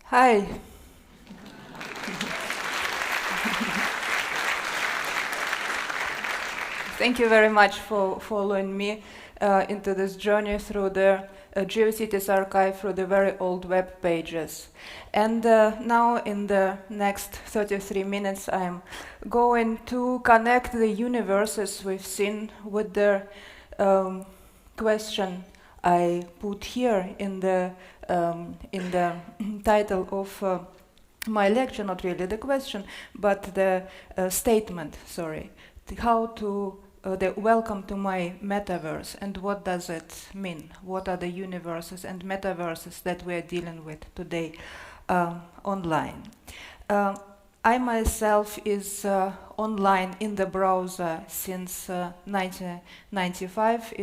Hi. Thank you very much for following me into this journey through the GeoCities archive, through the very old web pages. And now in the next 33 minutes, I'm going to connect the universes we've seen with the question I put here in the title of my lecture, not really the question, but the statement, sorry. How to the welcome to my metaverse, and what does it mean? What are the universes and metaverses that we are dealing with today online? I myself is online in the browser since 1995.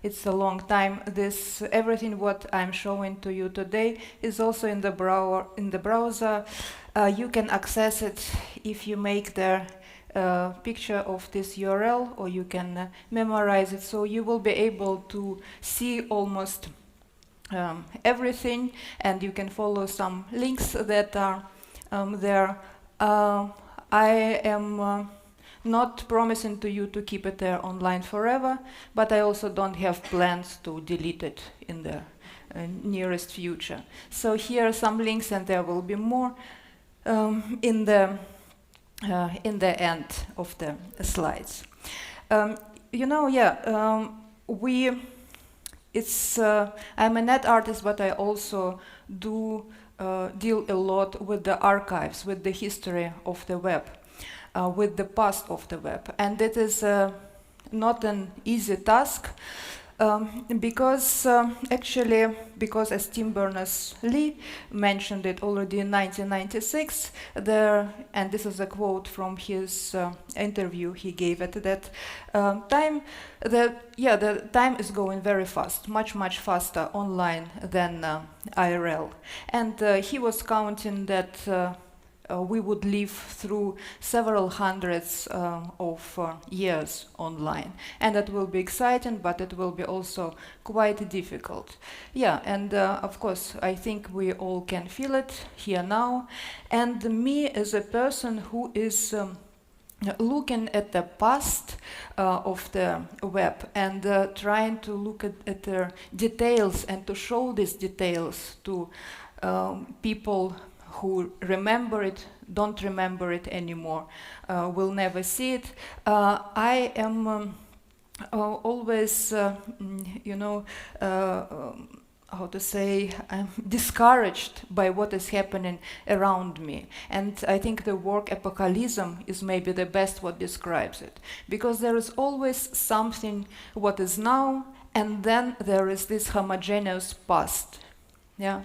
It's a long time. This everything what I'm showing to you today is also in the browser. You can access it if you make the picture of this URL, or you can memorize it, so you will be able to see almost everything, and you can follow some links that are there. I am not promising to you to keep it there online forever, but I also don't have plans to delete it in the nearest future. So here are some links, and there will be more in the end of the slides. I'm a net artist, but I also do deal a lot with the archives, with the history of the web, with the past of the web. And it is not an easy task, because as Tim Berners-Lee mentioned it already in 1996, and this is a quote from his interview he gave at that time, the time is going very fast, much faster online than IRL. And he was counting that we would live through several hundreds of years online. And that will be exciting, but it will be also quite difficult. Yeah, and of course, I think we all can feel it here now. And me as a person who is looking at the past of the web and trying to look at the details and to show these details to people who remember it, don't remember it anymore, will never see it. I am always, how to say, I'm discouraged by what is happening around me. And I think the word apocalypse is maybe the best what describes it. Because there is always something what is now, and then there is this homogeneous past. Yeah.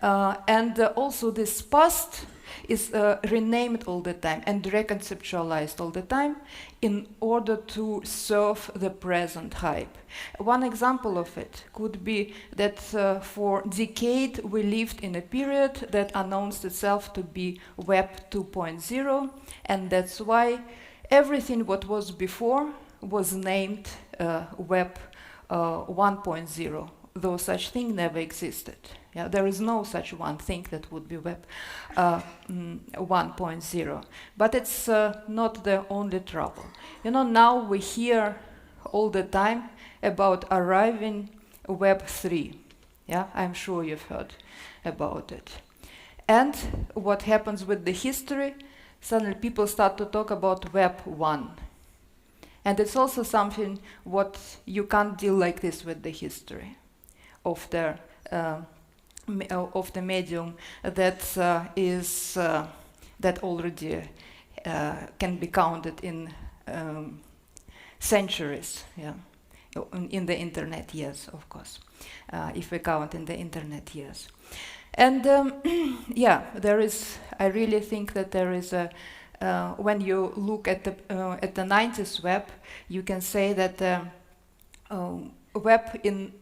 And also this past is renamed all the time and reconceptualized all the time in order to serve the present hype. One example of it could be that for decades we lived in a period that announced itself to be Web 2.0, and that's why everything what was before was named Web 1.0, though such thing never existed. Yeah, there is no such one thing that would be Web 1.0. But it's not the only trouble. Now we hear all the time about arriving Web 3. Yeah, I'm sure you've heard about it. And what happens with the history? Suddenly people start to talk about Web 1. And it's also something what you can't deal like this with the history of the medium that that already can be counted in centuries. Yeah, in the internet years, of course, if we count in the internet years. And yeah, there is. I really think that there is a. When you look at the 90s web, you can say that web in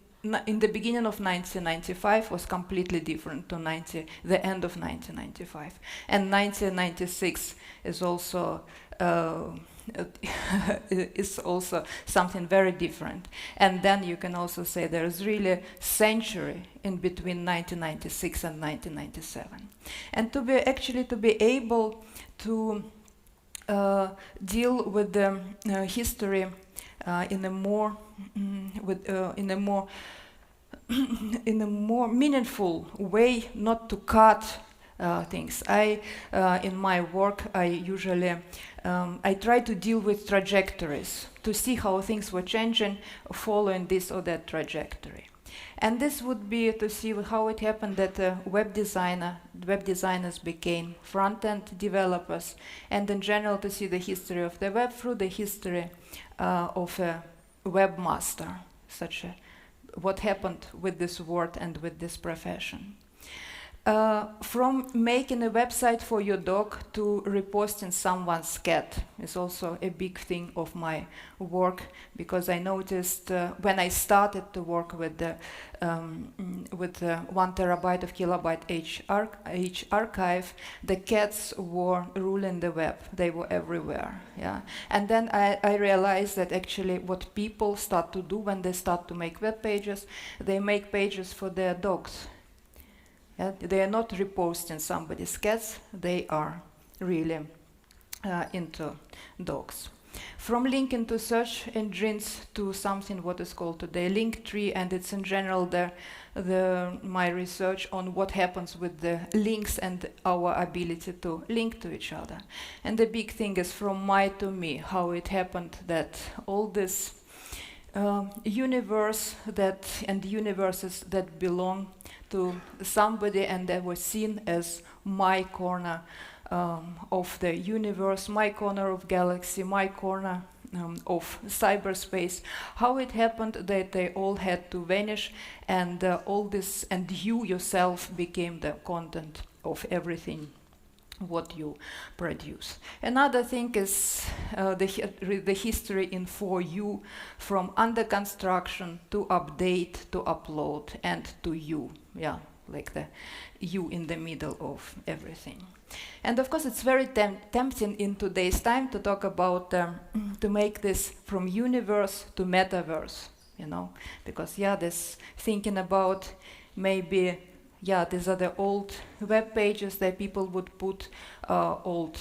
the beginning of 1995 was completely different to the end of 1995, and 1996 is also is also something very different. And then you can also say there is really a century in between 1996 and 1997. And to be able to deal with the history in a more in a more meaningful way, not to cut things. In my work, I usually I try to deal with trajectories to see how things were changing following this or that trajectory. And this would be to see how it happened that web designers became front-end developers, and in general to see the history of the web through the history of a webmaster, what happened with this word and with this profession. From making a website for your dog to reposting someone's cat is also a big thing of my work, because I noticed when I started to work with the 1 terabyte of Kilobyte H archive, the cats were ruling the web. They were everywhere. Yeah, and then I realized that actually what people start to do when they start to make web pages, they make pages for their dogs. They are not reposting somebody's cats, they are really into dogs. From linking to search engines to something what is called today link tree, and it's in general my research on what happens with the links and our ability to link to each other. And the big thing is from my to me, how it happened that all this universe and universes that belong to somebody and they were seen as my corner of the universe, my corner of galaxy, my corner of cyberspace, how it happened that they all had to vanish and all this, and you yourself became the content of everything what you produce. Another thing is the history in for you, from under construction to update to upload and to you, yeah, like the you in the middle of everything. And of course it's very tempting in today's time to talk about to make this from universe to metaverse, you know, because this thinking about maybe these are the old web pages that people would put old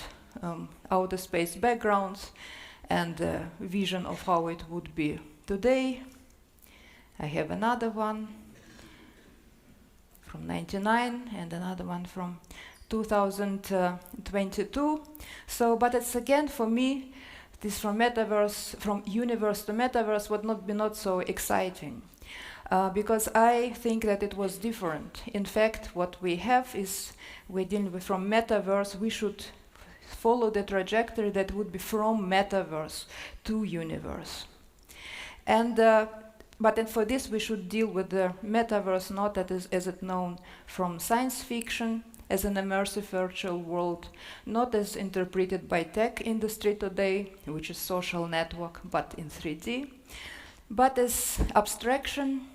outer space backgrounds and vision of how it would be today. I have another one from 99 and another one from 2022. So, but it's again for me, this from metaverse, from universe to metaverse would not be so exciting. Because I think that it was different. In fact, what we have is we're dealing with from metaverse, we should follow the trajectory that would be from metaverse to universe. And but then for this we should deal with the metaverse not as it known from science fiction, as an immersive virtual world, not as interpreted by tech industry today, which is social network, but in 3D, but as abstraction,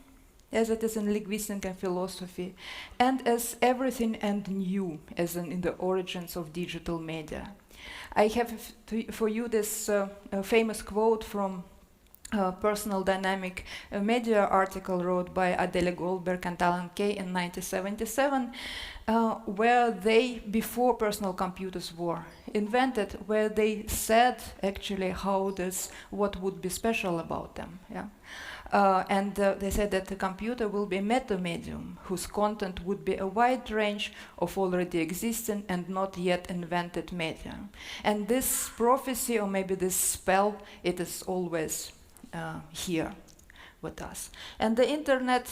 as it is in linguistics and philosophy, and as everything and new, as in the origins of digital media. I have for you this famous quote from Personal Dynamic Media article wrote by Adele Goldberg and Alan Kay in 1977, where they, before personal computers were invented, where they said actually what would be special about them. Yeah? And they said that the computer will be a meta-medium whose content would be a wide range of already existing and not yet invented media. And this prophecy, or maybe this spell, it is always here with us. And the internet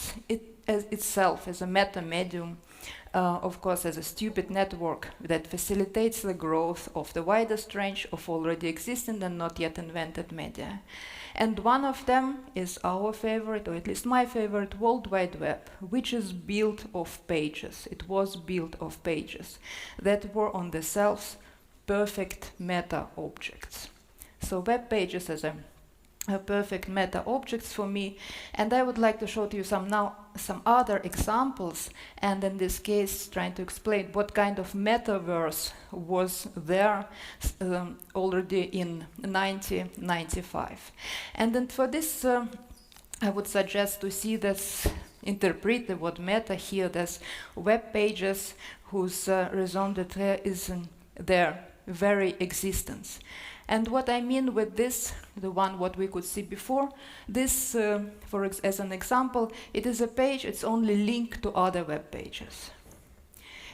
itself is a meta-medium, of course, as a stupid network that facilitates the growth of the widest range of already existing and not yet invented media. And one of them is our favorite, or at least my favorite, World Wide Web, which is built of pages. It was built of pages that were on themselves perfect meta objects. So web pages as a perfect meta objects for me, and I would like to show to you some other examples, and in this case trying to explain what kind of metaverse was there already in 1995. And then for this I would suggest to see this, interpret the word meta here as web pages whose raison d'etre is in their very existence. And what I mean with this, the one what we could see before, this, as an example, it is a page, it's only linked to other web pages.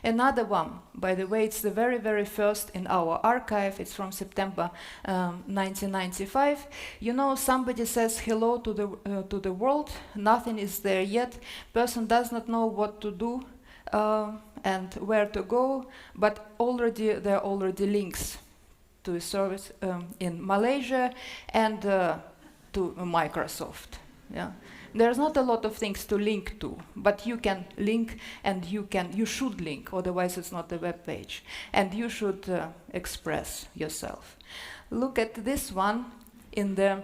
Another one, by the way, it's the very, very first in our archive, it's from September 1995. You know, somebody says hello to the world, nothing is there yet, person does not know what to do and where to go, but there are already links to a service in Malaysia and to Microsoft. Yeah, there's not a lot of things to link to, but you can link, and you should link, otherwise it's not a web page, and you should express yourself. Look at this one in the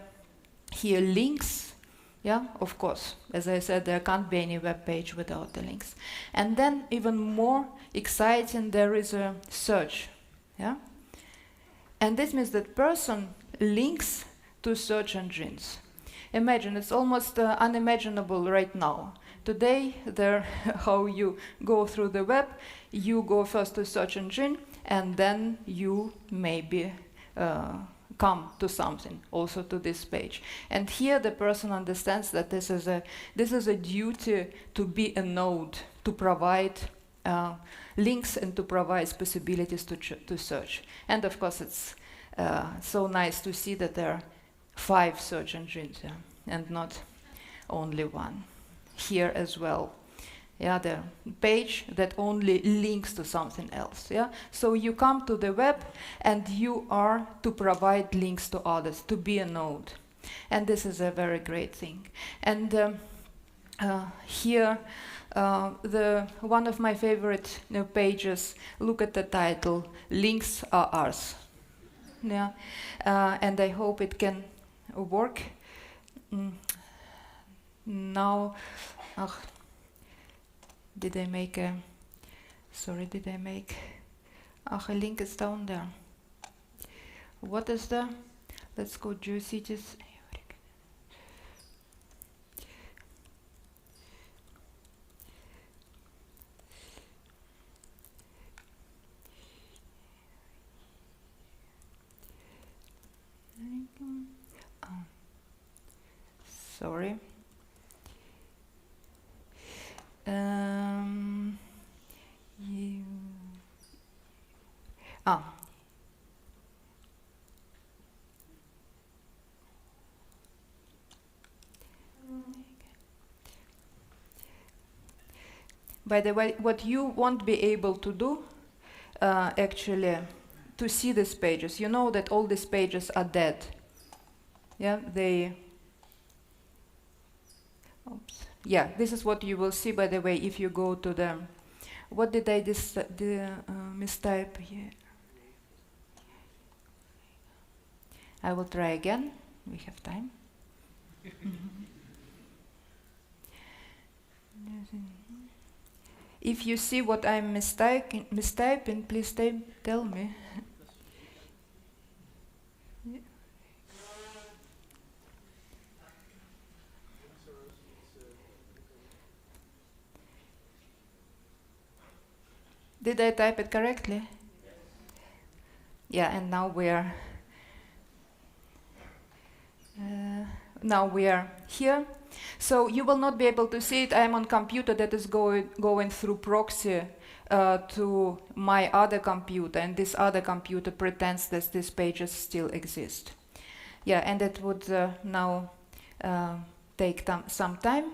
here links. Yeah, of course, as I said, there can't be any web page without the links. And then even more exciting, there is a search. Yeah. And this means that person links to search engines. Imagine, it's almost unimaginable right now. Today, how you go through the web, you go first to search engine, and then you maybe come to something, also to this page. And here the person understands that this is a duty to be a node, to provide links and to provide possibilities to search. And of course it's so nice to see that there are 5 search engines, and not only one. Here as well, the page that only links to something else. So you come to the web and you are to provide links to others, to be a node. And this is a very great thing. And here, one of my favorite pages, look at the title, Links Are Ours. And I hope it can work. Now, did I make a link is down there. What is the, let's go GeoCities. Sorry. By the way, what you won't be able to do, actually, to see these pages, you know that all these pages are dead. This is what you will see, by the way, if you go to the, what did I mistype here? I will try again, we have time. If you see what I'm mistyping, please tell me. Did I type it correctly? And now we are here. So you will not be able to see it. I'm on computer that is going through proxy to my other computer, and this other computer pretends that these pages still exist. And it would now take some time.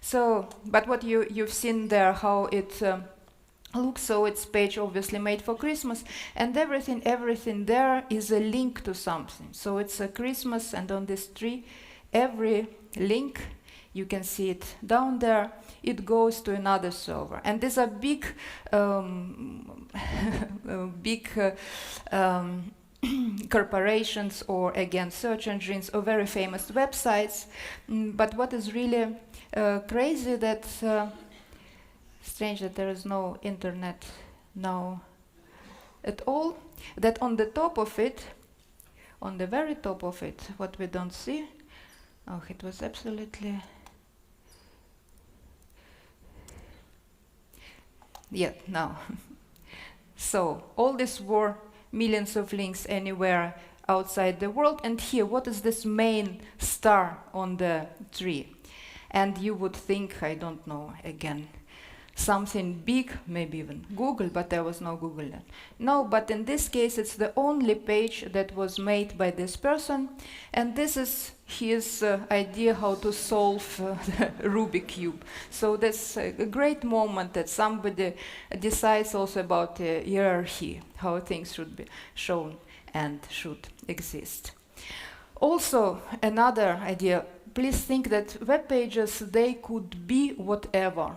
So, but what you've seen there, how it looks, so it's page obviously made for Christmas, and everything there is a link to something. So it's a Christmas, and on this tree, every link, you can see it down there, it goes to another server. And these are big, corporations, or again search engines, or very famous websites. But what is really crazy, that strange that there is no internet now at all, that on the top of it, on the very top of it, what we don't see, it was absolutely, now. So all these were millions of links anywhere outside the world, and here, what is this main star on the tree? And you would think, I don't know, again, something big, maybe even Google, but there was no Google then. No, but in this case, it's the only page that was made by this person, and this is his idea how to solve the Rubik cube. So that's a great moment that somebody decides also about hierarchy, how things should be shown and should exist. Also, another idea, please think that web pages, they could be whatever.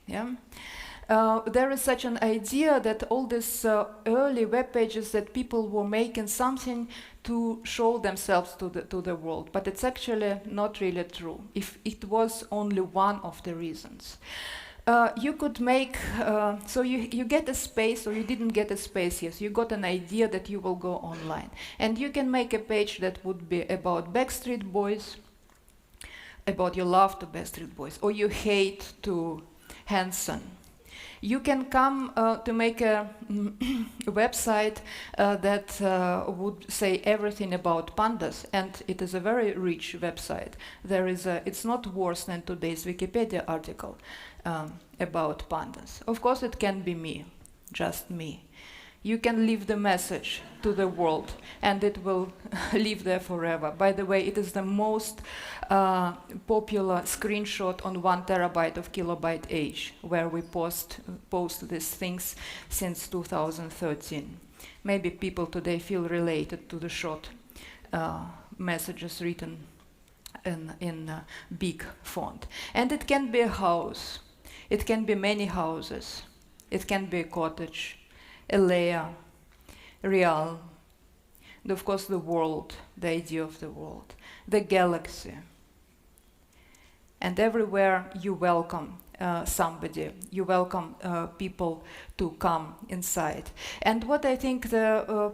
There is such an idea that all these early web pages, that people were making something to show themselves to the world, but it's actually not really true. If it was only one of the reasons. You could make, so you get a space, or you didn't get a space, yes, you got an idea that you will go online. And you can make a page that would be about Backstreet Boys, about your love to Backstreet Boys, or you hate to Hanson. You can come to make a website that would say everything about pandas, and it is a very rich website. It's not worse than today's Wikipedia article about pandas. Of course, it can be me, just me. You can leave the message to the world, and it will live there forever. By the way, it is the most popular screenshot on 1 terabyte of Kilobyte age, where we post these things since 2013. Maybe people today feel related to the short messages written in big font. And it can be a house. It can be many houses. It can be a cottage, a layer, real, and of course the world, the idea of the world, the galaxy. And everywhere you welcome somebody, you welcome people to come inside. And what I think,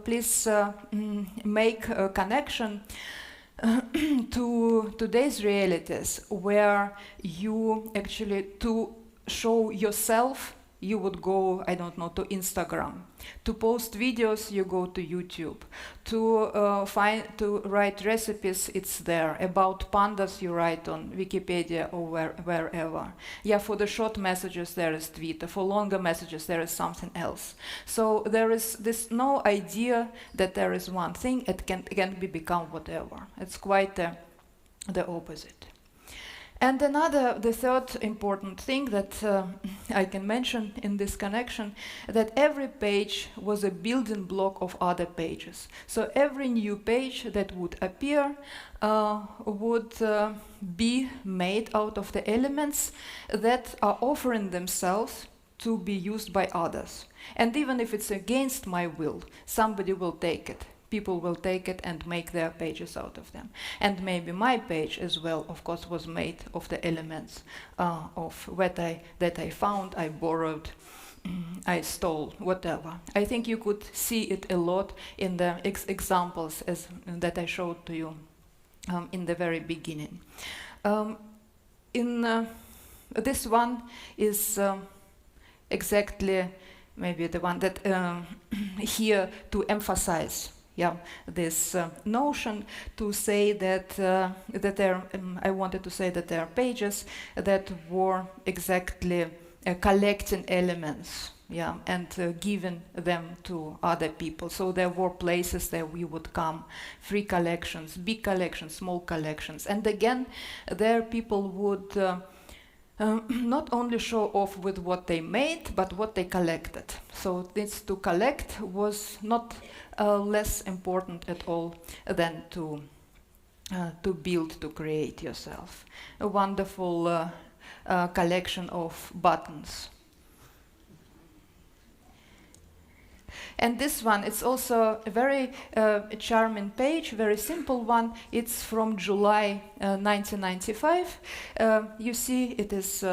please make a connection to today's realities, where you actually, to show yourself, you would go, I don't know, to Instagram. To post videos, you go to YouTube. To write recipes, it's there. About pandas, you write on Wikipedia or wherever. Yeah, for the short messages, there is Twitter. For longer messages, there is something else. So there is this no idea that there is one thing. It can become whatever. It's quite the opposite. And the third important thing that I can mention in this connection, that every page was a building block of other pages. So every new page that would appear would be made out of the elements that are offering themselves to be used by others. And even if it's against my will, somebody will take it. People will take it and make their pages out of them. And maybe my page as well, of course, was made of the elements of that I found, I borrowed, I stole, whatever. I think you could see it a lot in the examples that I showed to you in the very beginning. This one is exactly maybe the one that here to emphasize. Yeah, this notion to say that I wanted to say that there are pages that were exactly collecting elements, yeah, and giving them to other people. So there were places that we would come, free collections, big collections, small collections, and again, there people would not only show off with what they made, but what they collected. So this to collect was not less important at all than to build, to create yourself. A wonderful collection of buttons. And this one, it's also a very charming page, very simple one. It's from July 1995. You see, it is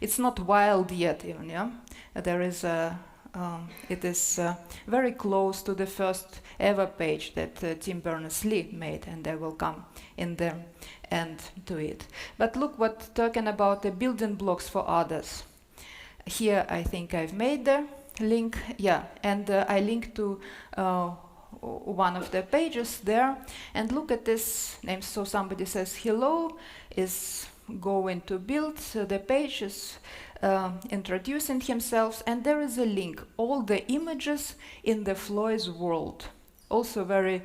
it's not wild yet even, yeah? There is it is very close to the first ever page that Tim Berners-Lee made, and I will come in the end to it. But look what, talking about the building blocks for others. Here I think I've made the link, yeah, and I link to one of the pages there, and look at this name. So somebody says hello, is going to build the pages, introducing himself, and there is a link, all the images in the Floyd's world. Also very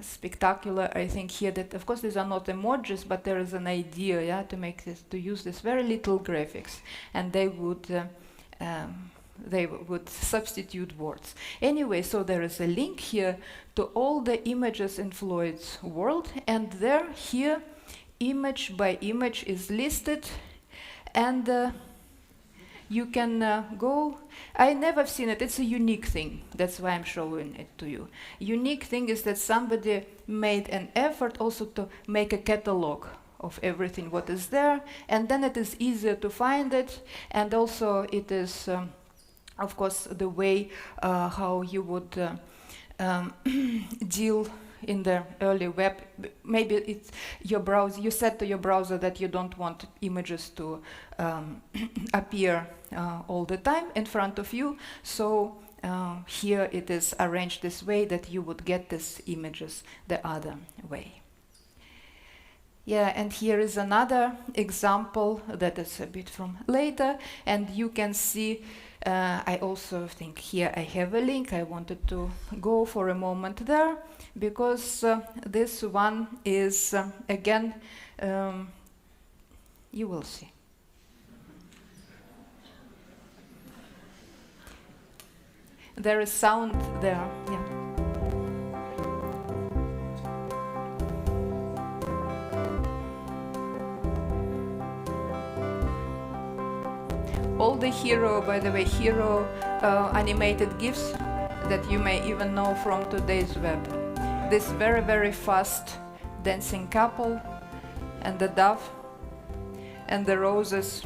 spectacular, I think here, that of course these are not emojis, but there is an idea, yeah, to make this, to use this very little graphics, and they would substitute words. Anyway, so there is a link here to all the images in Floyd's world, and there, here, image by image is listed, and you can go. I never seen it. It's a unique thing. That's why I'm showing it to you. Unique thing is that somebody made an effort also to make a catalog of everything what is there, and then it is easier to find it, and also it is, of course, the way how you would deal in the early web, maybe it's your browser, you said to your browser that you don't want images to appear all the time in front of you, so here it is arranged this way that you would get these images the other way. Yeah, and here is another example that is a bit from later, and you can see, I also think here I have a link. I wanted to go for a moment there, because this one is, again, you will see. There is sound there, yeah. All the hero, by the way, hero animated GIFs that you may even know from today's web. This very, very fast dancing couple, and the dove, and the roses.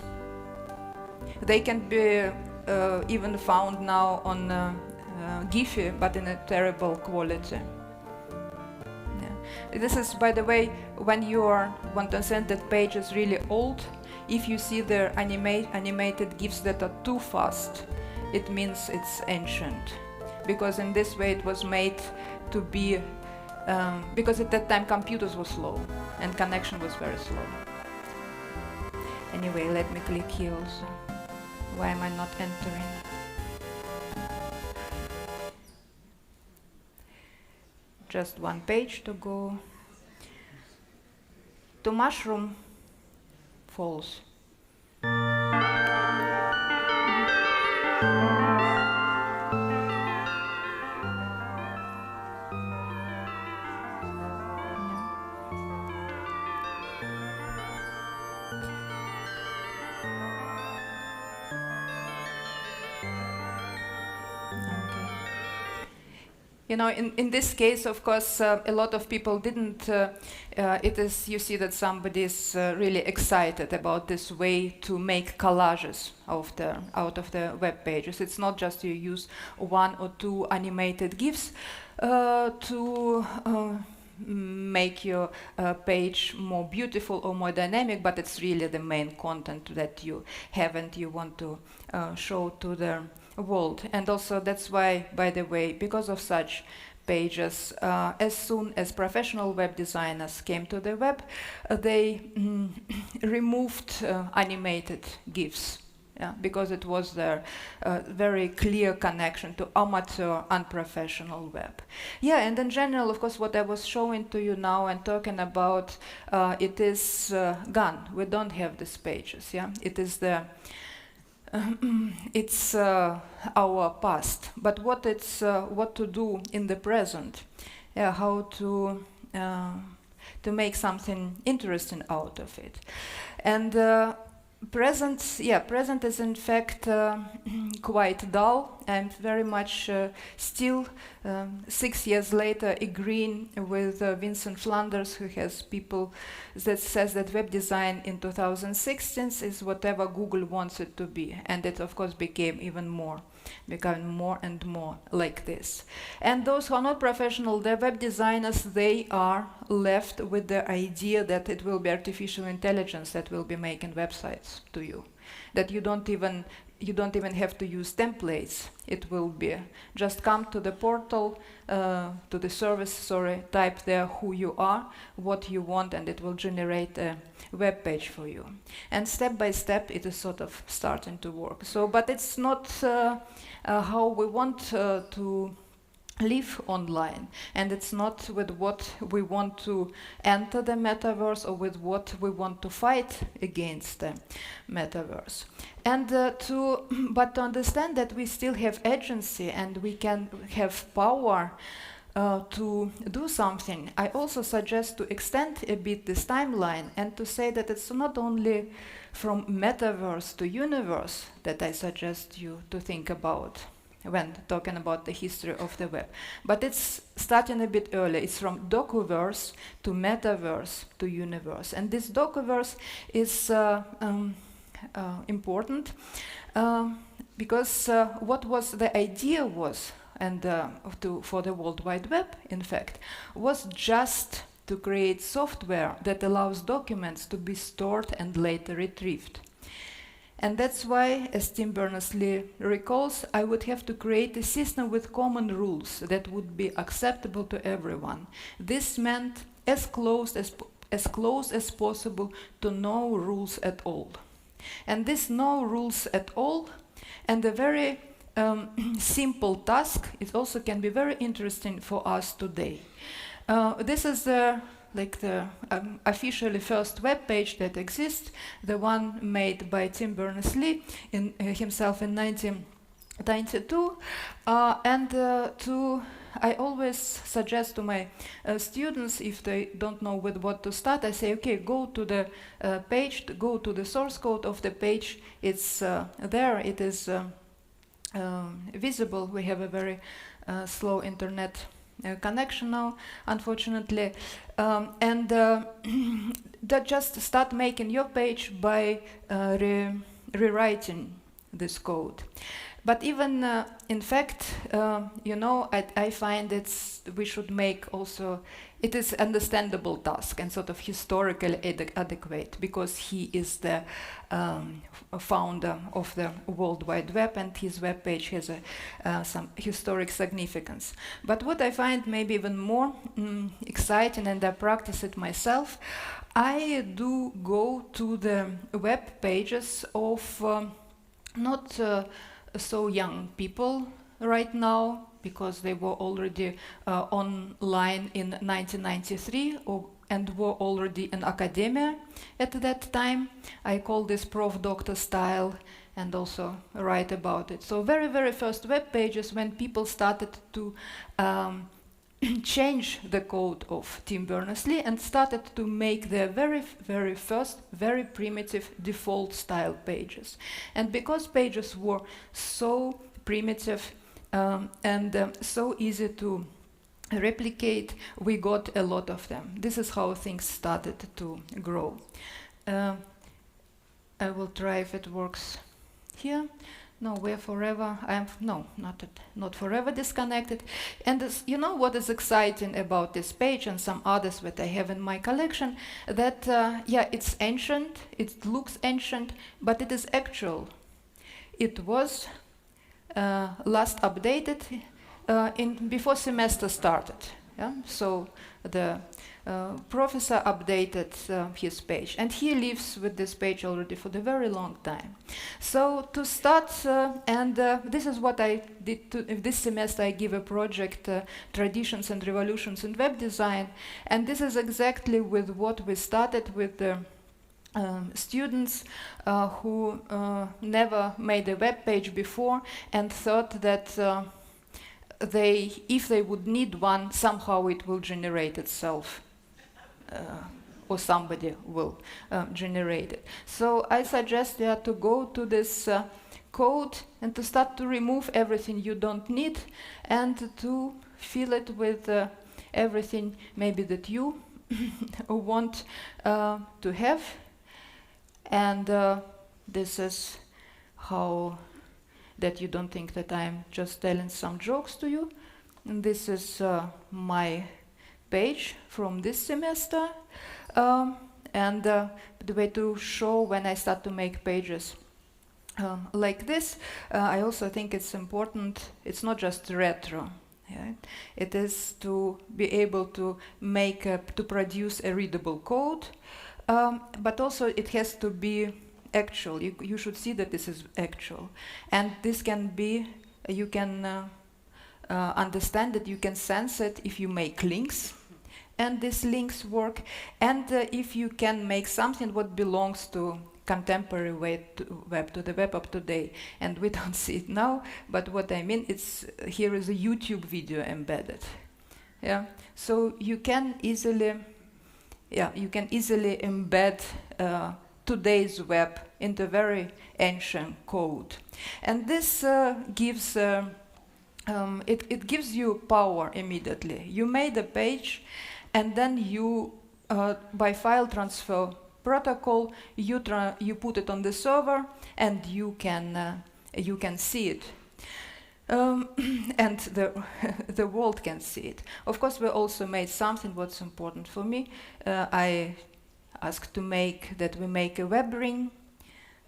They can be even found now on Giphy, but in a terrible quality. Yeah. This is, by the way, when you want to send that page is really old. If you see the animated GIFs that are too fast, it means it's ancient. Because in this way it was made to be, because at that time computers were slow and connection was very slow. Anyway, let me click here also. Why am I not entering? Just one page to go. To mushroom falls. You know, in this case, of course, a lot of people didn't, it is, you see that somebody is really excited about this way to make collages out of the web pages. It's not just you use one or two animated GIFs to make your page more beautiful or more dynamic, but it's really the main content that you have and you want to show to the world. And also that's why, by the way, because of such pages, as soon as professional web designers came to the web, they removed animated GIFs. Yeah, because it was their very clear connection to amateur, unprofessional web. Yeah, and in general, of course, what I was showing to you now and talking about, it is gone. We don't have these pages. Yeah, it is the it's our past. But what it's what to do in the present? Yeah, how to make something interesting out of it, and. Present is in fact quite dull and very much still 6 years later agreeing with Vincent Flanders, who has people that says that web design in 2016 is whatever Google wants it to be, and it of course becoming more and more like this. And those who are not professional, the web designers, they are left with the idea that it will be artificial intelligence that will be making websites to you, that you don't even have to use templates. It will be just come to the portal, to the service, type there who you are, what you want, and it will generate a web page for you. And step by step, it is sort of starting to work. So, but it's not how we want to live online, and it's not with what we want to enter the metaverse or with what we want to fight against the metaverse. And but to understand that we still have agency and we can have power to do something, I also suggest to extend a bit this timeline and to say that it's not only from metaverse to universe that I suggest you to think about when talking about the history of the web. But it's starting a bit earlier. It's from docuverse to metaverse to universe. And this docuverse is important because what was the idea was and for the World Wide Web, in fact, was just to create software that allows documents to be stored and later retrieved. And that's why, as Tim Berners-Lee recalls, I would have to create a system with common rules that would be acceptable to everyone. This meant as close as possible to no rules at all. And this no rules at all, and a very simple task, it also can be very interesting for us today. This is like the officially first web page that exists, the one made by Tim Berners-Lee himself in 1992. I always suggest to my students, if they don't know with what to start, I say, okay, go to the page, go to the source code of the page. It's there, it is visible. We have a very slow internet connection now, unfortunately, just start making your page by rewriting this code. But even in fact, I find we should make also, it is understandable task and sort of historically adequate, because he is the founder of the World Wide Web, and his web page has some historic significance. But what I find maybe even more exciting, and I practice it myself, I do go to the web pages of not so young people right now, because they were already online in 1993 and were already in academia at that time. I call this prof-doctor style and also write about it. So very, very first web pages when people started to change the code of Tim Berners-Lee and started to make their very, very first, very primitive default style pages. And because pages were so primitive and so easy to replicate, we got a lot of them. This is how things started to grow. I will try if it works here. No, we're forever. Not forever disconnected. And you know what is exciting about this page and some others that I have in my collection? That it's ancient. It looks ancient, but it is actual. It was last updated before semester started. Yeah? So the professor updated his page, and he lives with this page already for the very long time. So to start, this is what I did this semester. I give a project, Traditions and Revolutions in Web Design, and this is exactly with what we started with the students who never made a web page before and thought that if they would need one, somehow it will generate itself. Or somebody will generate it. So I suggest to go to this code and to start to remove everything you don't need and to fill it with everything maybe that you want to have. And this is how that you don't think that I'm just telling some jokes to you. And this is my page from this semester, and the way to show when I start to make pages like this. I also think it's important, it's not just retro, yeah? It is to be able to to produce a readable code, but also it has to be actual. You should see that this is actual, and this can be, you can understand it, you can sense it if you make links, and these links work, and if you can make something what belongs to contemporary web, to the web of today. And we don't see it now, but what I mean, here is a YouTube video embedded. Yeah, so you can easily embed today's web into very ancient code, and this gives it gives you power immediately. You made a page, and then you, by file transfer protocol, you put it on the server, and you can see it. and the world can see it. Of course, we also made something what's important for me. I asked to make that we make a web ring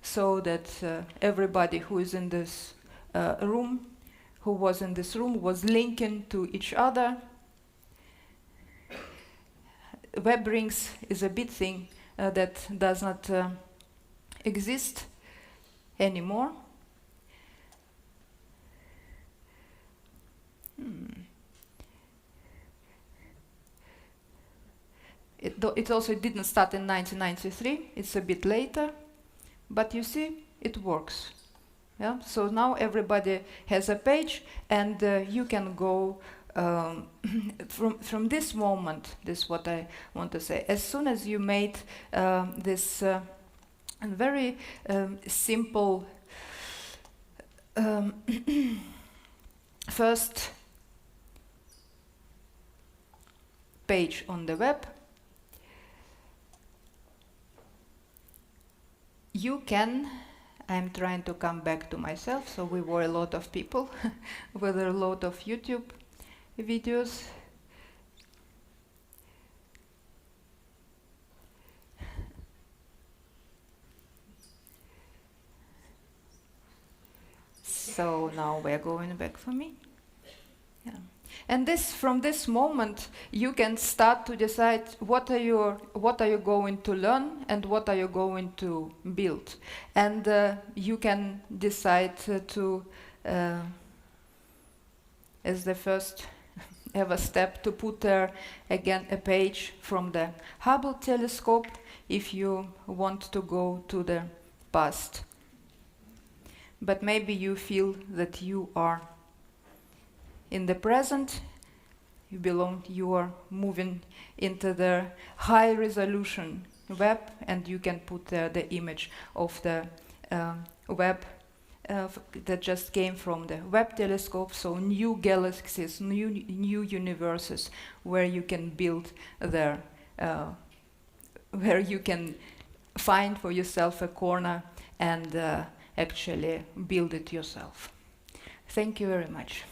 so that everybody who is in this room, who was in this room, was linking to each other. Web rings is a big thing that does not exist anymore. It also didn't start in 1993, it's a bit later, but you see, it works. Yeah? So now everybody has a page, and you can go from this moment. This is what I want to say. As soon as you made this very simple first page on the web, you can, I'm trying to come back to myself, so we were a lot of people with a lot of YouTube videos. So now we're going back for me. Yeah. And from this moment, you can start to decide what are you going to learn and what are you going to build. And you can decide to, as the first ever step, to put there again a page from the Hubble telescope if you want to go to the past. But maybe you feel that you are in the present, you are moving into the high resolution web, and you can put the image of the web that just came from the Webb telescope, so new galaxies, new universes where you can build there, where you can find for yourself a corner and actually build it yourself. Thank you very much.